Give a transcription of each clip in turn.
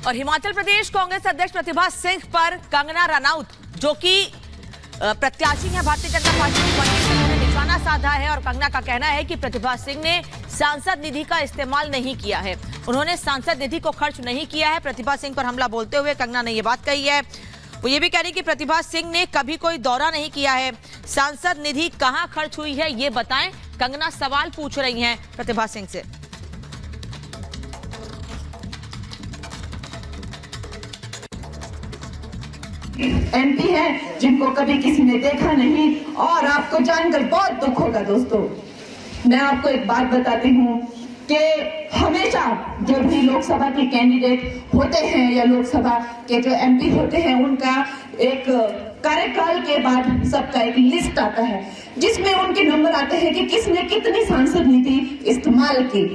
और हिमाचल प्रदेश कांग्रेस अध्यक्ष प्रतिभा सिंह पर कंगना रनौत, जो कि प्रत्याशी है भारतीय जनता पार्टी की, उन्होंने निशाना साधा है। और कंगना का कहना है कि प्रतिभा सिंह ने सांसद निधि का इस्तेमाल नहीं किया है, उन्होंने सांसद निधि को खर्च नहीं किया है। प्रतिभा सिंह पर हमला बोलते हुए कंगना ने यह बात कही है। वो ये भी कह रही कि प्रतिभा सिंह ने कभी कोई दौरा नहीं किया है, सांसद निधि कहां खर्च हुई है ये बताएं। कंगना सवाल पूछ रही हैं प्रतिभा सिंह से। एमपी हैं जिनको कभी किसी ने देखा नहीं, और आपको जानकर बहुत दुख होगा दोस्तों। मैं आपको एक बात बताती हूँ कि हमेशा जो भी लोकसभा के कैंडिडेट होते हैं या लोकसभा के जो एमपी होते हैं, उनका एक कार्यकाल के बाद सबका एक लिस्ट आता है जिसमें उनके नंबर आते हैं कि किसने कितनी सांसद निधि इस्तेमाल की।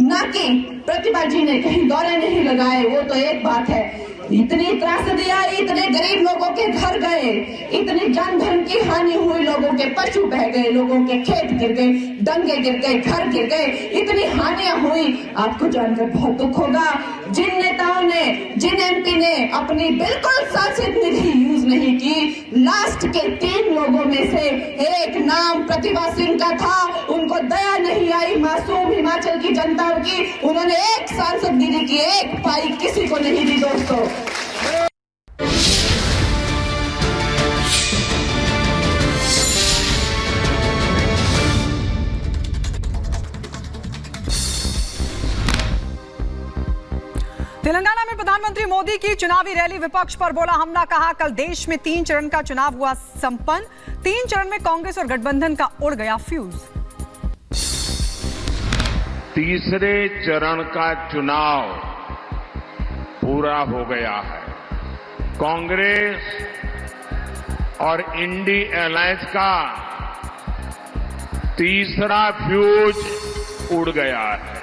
ना कि प्रतिभा जी ने कहीं दौरे नहीं लगाए, वो तो एक बात है। इतनी त्रासदी आई, इतने गरीब लोगों के घर गए, इतनी जान धन की हानि हुई, लोगों के पशु बह गए, लोगों के खेत गिर गए, डंगे गिर गए, घर गिर गए, इतनी हानियां हुई। आपको जानकर बहुत दुख होगा। जिन नेताओं ने, जिन एमपी ने अपनी बिल्कुल सांसद निधि यूज नहीं की, लास्ट के 3 लोगों में से एक नाम प्रतिभा सिंह का था। उनको दया नहीं आई मासूम हिमाचल की जनता की, उन्होंने एक सांसद निधि की एक पाई किसी को नहीं दी दोस्तों। तेलंगाना में प्रधानमंत्री मोदी की चुनावी रैली, विपक्ष पर बोला हमला, कहा कल देश में 3 चरण का चुनाव हुआ संपन्न, 3 चरण में कांग्रेस और गठबंधन का उड़ गया फ्यूज। तीसरे चरण का चुनाव पूरा हो गया है। कांग्रेस और इंडी अलायंस का तीसरा फ्यूज उड़ गया है।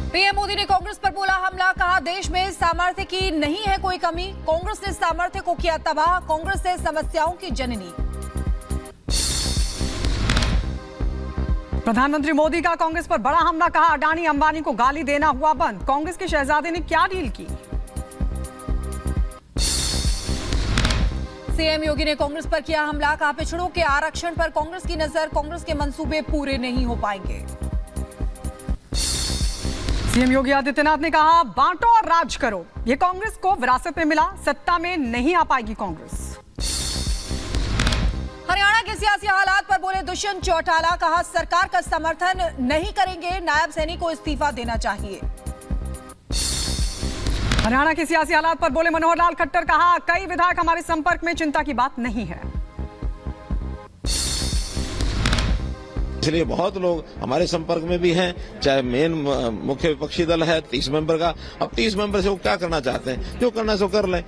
पीएम मोदी ने कांग्रेस पर बोला हमला, कहा देश में सामर्थ्य की नहीं है कोई कमी, कांग्रेस ने सामर्थ्य को किया तबाह, कांग्रेस है समस्याओं की जननी। प्रधानमंत्री मोदी का कांग्रेस पर बड़ा हमला, कहा अडानी अंबानी को गाली देना हुआ बंद, कांग्रेस के शहजादे ने क्या डील की। सीएम योगी ने कांग्रेस पर किया हमला, कहा पिछड़ों के आरक्षण पर कांग्रेस की नजर, कांग्रेस के मंसूबे पूरे नहीं हो पाएंगे। सीएम योगी आदित्यनाथ ने कहा बांटो और राज करो, ये कांग्रेस को विरासत में मिला, सत्ता में नहीं आ पाएगी कांग्रेस। हरियाणा के सियासी हालात पर बोले दुष्यंत चौटाला, कहा सरकार का समर्थन नहीं करेंगे, नायब सैनी को इस्तीफा देना चाहिए। हरियाणा के सियासी हालात पर बोले मनोहर लाल खट्टर, कहा कई विधायक हमारे संपर्क में, चिंता की बात नहीं है। इसलिए बहुत लोग हमारे संपर्क में भी हैं, चाहे मेन मुख्य विपक्षी दल है 30 मेंबर का। अब 30 मेंबर से वो क्या करना चाहते हैं, जो करना है सो कर लें।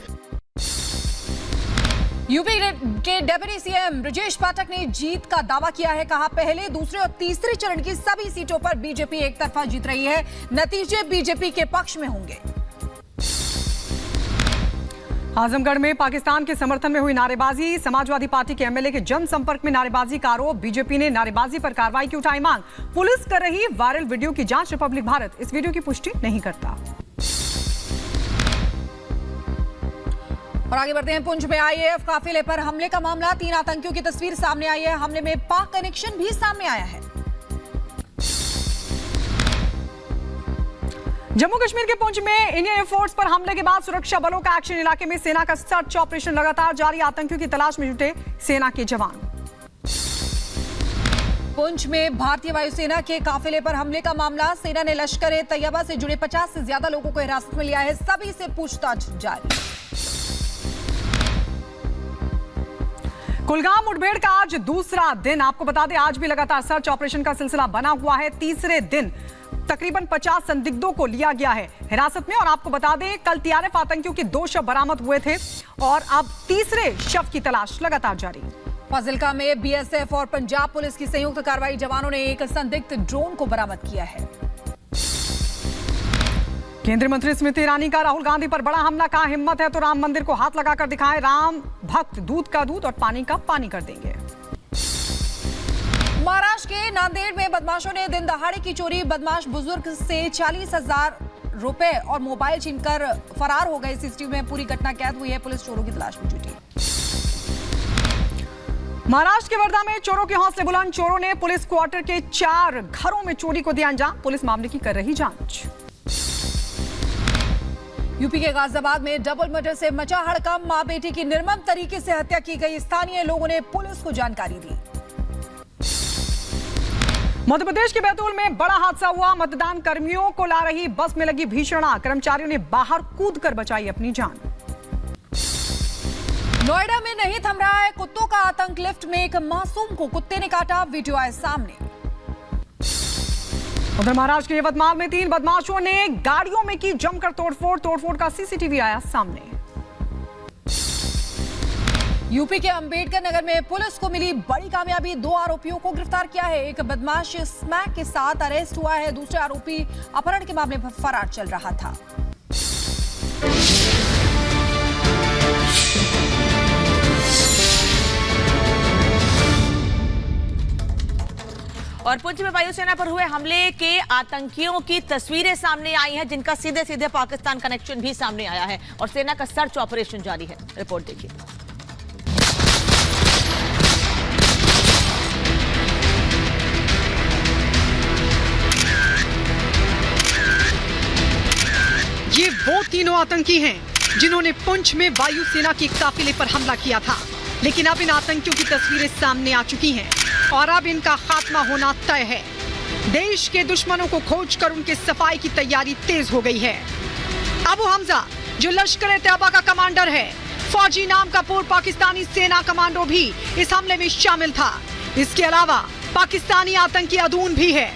यूपी के डेप्यूटी सीएम ब्रजेश पाठक ने जीत का दावा किया है, कहा पहले, दूसरे और तीसरे चरण की सभी सीटों पर बीजेपी एक तरफा जीत रही है, नतीजे बीजेपी के पक्ष में होंगे। आजमगढ़ में पाकिस्तान के समर्थन में हुई नारेबाजी, समाजवादी पार्टी के एमएलए के जनसंपर्क में नारेबाजी का आरोप, बीजेपी ने नारेबाजी पर कार्रवाई की उठाई मांग, पुलिस कर रही वायरल वीडियो की जांच, रिपब्लिक भारत इस वीडियो की पुष्टि नहीं करता। और आगे बढ़ते हैं, पुंछ में आईएएफ काफिले पर हमले का मामला, 3 आतंकियों की तस्वीर सामने आई है, हमले में पाक कनेक्शन भी सामने आया है। जम्मू कश्मीर के पुंछ में इंडियन एयरफोर्स पर हमले के बाद सुरक्षा बलों का एक्शन, इलाके में सेना का सर्च ऑपरेशन लगातार जारी, आतंकियों की तलाश में जुटे सेना के जवान। पुंछ में भारतीय वायुसेना के काफिले पर हमले का मामला, सेना ने लश्कर ए तैयबा से जुड़े 50 से ज्यादा लोगों को हिरासत में लिया है, सभी से पूछताछ जारी। कुलगाम मुठभेड़ का आज दूसरा दिन, आपको बता दें आज भी लगातार सर्च ऑपरेशन का सिलसिला बना हुआ है। तीसरे दिन तकरीबन 50 संदिग्धों को लिया गया है हिरासत में, और आपको बता दें कल टीआरएफ आतंकियों के 2 शव बरामद हुए थे और अब तीसरे शव की तलाश लगातार जारी। फाजिल्का में बीएसएफ और पंजाब पुलिस की संयुक्त कार्रवाई, जवानों ने एक संदिग्ध ड्रोन को बरामद किया है। केंद्रीय मंत्री स्मृति ईरानी का राहुल गांधी पर बड़ा हमला, कहा हिम्मत है तो राम मंदिर को हाथ लगाकर दिखाएं, राम भक्त दूध का दूध और पानी का पानी कर देंगे। महाराष्ट्र के नांदेड़ में बदमाशों ने दिन दहाड़े की चोरी, बदमाश बुजुर्ग से 40,000 रुपए और मोबाइल छीनकर फरार हो गए। सीसीटीवी में पूरी घटना कैद हुई है। पुलिस चोरों की तलाश में जुटी है। महाराष्ट्र के वर्धा में चोरों के हौसले बुलंद। चोरों ने पुलिस क्वार्टर के 4 घरों में चोरी को दिया अंजाम। पुलिस मामले की कर रही जांच। यूपी के गाजियाबाद में डबल मर्डर से मचा हड़कंप। मां बेटी की निर्मम तरीके से हत्या की गई। स्थानीय लोगों ने पुलिस को जानकारी दी। मध्य प्रदेश के बैतूल में बड़ा हादसा हुआ। मतदान कर्मियों को ला रही बस में लगी भीषण आग। कर्मचारियों ने बाहर कूदकर बचाई अपनी जान। नोएडा में नहीं थम रहा है कुत्तों का आतंक। लिफ्ट में एक मासूम को कुत्ते ने काटा। वीडियो आए सामने। उधर महाराष्ट्र के यवतमाल में 3 बदमाशों ने गाड़ियों में की जमकर तोड़फोड़ का सीसीटीवी आया सामने। यूपी के अंबेडकर नगर में पुलिस को मिली बड़ी कामयाबी। 2 आरोपियों को गिरफ्तार किया है। एक बदमाश स्मैक के साथ अरेस्ट हुआ है। दूसरे आरोपी अपहरण के मामले में फरार चल रहा था। और पुंछ में वायुसेना पर हुए हमले के आतंकियों की तस्वीरें सामने आई हैं, जिनका सीधे सीधे पाकिस्तान कनेक्शन भी सामने आया है और सेना का सर्च ऑपरेशन जारी है। रिपोर्ट देखिए। ये वो तीनों आतंकी हैं जिन्होंने पुंछ में वायुसेना के काफिले पर हमला किया था, लेकिन अब इन आतंकियों की तस्वीरें सामने आ चुकी हैं और अब इनका खात्मा होना तय है। देश के दुश्मनों को खोजकर उनके सफाई की तैयारी तेज हो गई है। अबू हमजा जो लश्कर-ए-तैयबा का कमांडर है, फौजी नाम का पूर्व पाकिस्तानी सेना कमांडो भी इस हमले में शामिल था। इसके अलावा पाकिस्तानी आतंकी अदून भी है।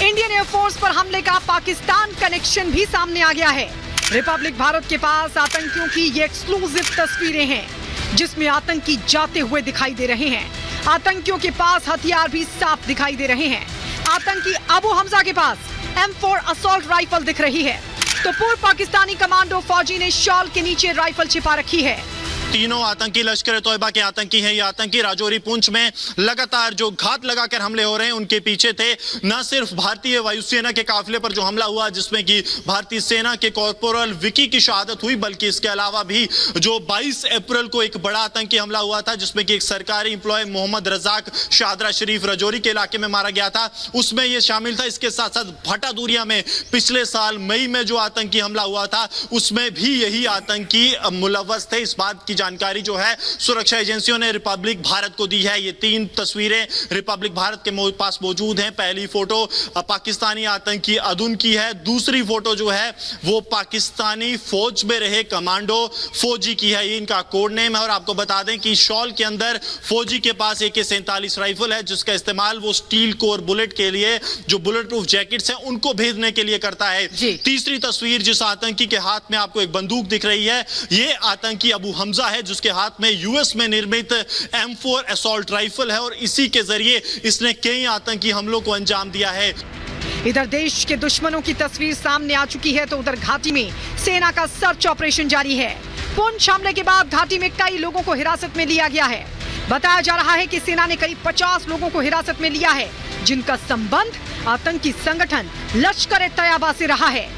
इंडियन एयरफोर्स पर हमले का पाकिस्तान कनेक्शन भी सामने आ गया है। रिपब्लिक भारत के पास आतंकियों की ये एक्सक्लूसिव तस्वीरें हैं, जिसमें आतंकी जाते हुए दिखाई दे रहे हैं। आतंकियों के पास हथियार भी साफ दिखाई दे रहे हैं। आतंकी अबू हमजा के पास M4 असॉल्ट राइफल दिख रही है, तो पूर्व पाकिस्तानी कमांडो फौजी ने शॉल के नीचे राइफल छिपा रखी है। तीनों आतंकी लश्कर-ए-तौबा के आतंकी हैं। ये आतंकी राजौरी पुंछ में लगातार जो घात लगाकर हमले हो रहे हैं उनके पीछे थे। न सिर्फ भारतीय वायुसेना के काफिले पर जो हमला हुआ, जिसमें कि भारतीय सेना के कॉर्पोरल विकी की शहादत हुई, बल्कि इसके अलावा भी जो 22 अप्रैल को एक बड़ा आतंकी हमला हुआ था, जिसमें कि एक सरकारी इंप्लॉय मोहम्मद रजाक शाहदरा शरीफ राजौरी के इलाके में मारा गया था, उसमें यह शामिल था। इसके साथ साथ भटा दूरिया में पिछले साल मई में जो आतंकी हमला हुआ था, उसमें भी यही आतंकी मुलव्वस थे। इस बात की जानकारी जो है सुरक्षा एजेंसियों ने रिपब्लिक भारत को दी है। ये 3 तस्वीरें रिपब्लिक भारत के पास मौजूद हैं। पहली फोटो पाकिस्तानी आतंकी अदुन की है। दूसरी फोटो जो है वो पाकिस्तानी फौज में रहे कमांडो फौजी की है। ये इनका कोड नेम है। और आपको बता दें कि शॉल के अंदर फौजी के पास AK-47 राइफल है, जिसका इस्तेमाल वो स्टील कोर बुलेट के लिए, जो बुलेट प्रूफ जैकेट्स हैं, उनको भेजने के लिए करता है। तीसरी तस्वीर जिस आतंकी के हाथ में आपको एक बंदूक दिख रही है, ये आतंकी अबू हमजा है, जिसके हाथ में US में निर्मित M4 असॉल्ट राइफल है और इसी के जरिए इसने कई आतंकी हमलों को अंजाम दिया है। इधर देश के दुश्मनों की तस्वीर सामने आ चुकी है, तो उधर घाटी में सेना का सर्च ऑपरेशन जारी है। पुंछ हमले के बाद घाटी में कई लोगों को हिरासत में लिया गया है। बताया जा रहा है कि सेना ने करीब 50 लोगों को हिरासत में लिया है, जिनका संबंध आतंकी संगठन लश्कर-ए-तैयबा से रहा है।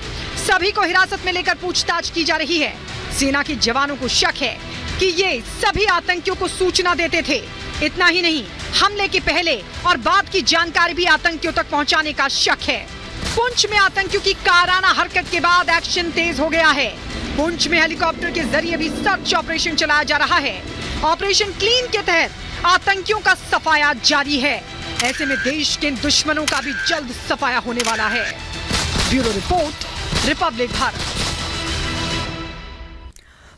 सभी को हिरासत में लेकर पूछताछ की जा रही है। सेना के जवानों को शक है कि ये सभी आतंकियों को सूचना देते थे। इतना ही नहीं, हमले के पहले और बाद की जानकारी भी आतंकियों तक पहुंचाने का शक है। पुंछ में आतंकियों की काराना हरकत के बाद एक्शन तेज हो गया है। पुंछ में हेलीकॉप्टर के जरिए भी सर्च ऑपरेशन चलाया जा रहा है। ऑपरेशन क्लीन के तहत आतंकियों का सफाया जारी है। ऐसे में देश के दुश्मनों का भी जल्द सफाया होने वाला है। Bureau report, Republic Bharat.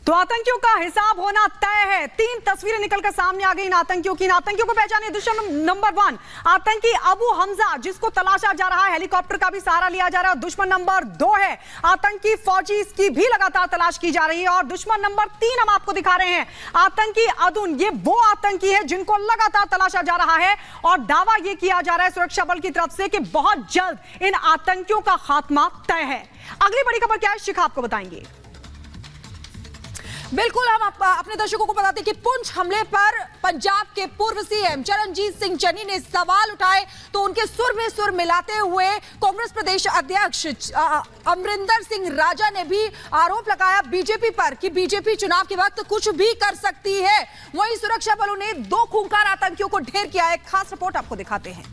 तो आतंकियों का हिसाब होना तय है। 3 तस्वीरें निकलकर सामने आ गई इन आतंकियों की। इन आतंकियों को पहचाने। दुश्मन नंबर 1 आतंकी अबू हमजा, जिसको तलाशा जा रहा है, हेलीकॉप्टर का भी सहारा लिया जा रहा है। दुश्मन नंबर 2 है आतंकी फौजी, इसकी भी लगातार तलाश की जा रही है। और दुश्मन नंबर 3 हम आपको दिखा रहे हैं, आतंकी अदुन। ये वो आतंकी है जिनको लगातार तलाशा जा रहा है और दावा यह किया जा रहा है सुरक्षा बल की तरफ से कि बहुत जल्द इन आतंकियों का खात्मा तय है। अगली बड़ी खबर क्या है, शिखा आपको बताएंगे। बिल्कुल, हम अपने दर्शकों को बताते हैं कि पुंछ हमले पर पंजाब के पूर्व सीएम चरणजीत सिंह चन्नी ने सवाल उठाए तो उनके सुर में सुर मिलाते हुए कांग्रेस प्रदेश अध्यक्ष अमरिंदर सिंह राजा ने भी आरोप लगाया बीजेपी पर कि बीजेपी चुनाव के वक्त कुछ भी कर सकती है। वहीं सुरक्षा बलों ने 2 खूंखार आतंकियों को ढेर किया है। खास रिपोर्ट आपको दिखाते हैं।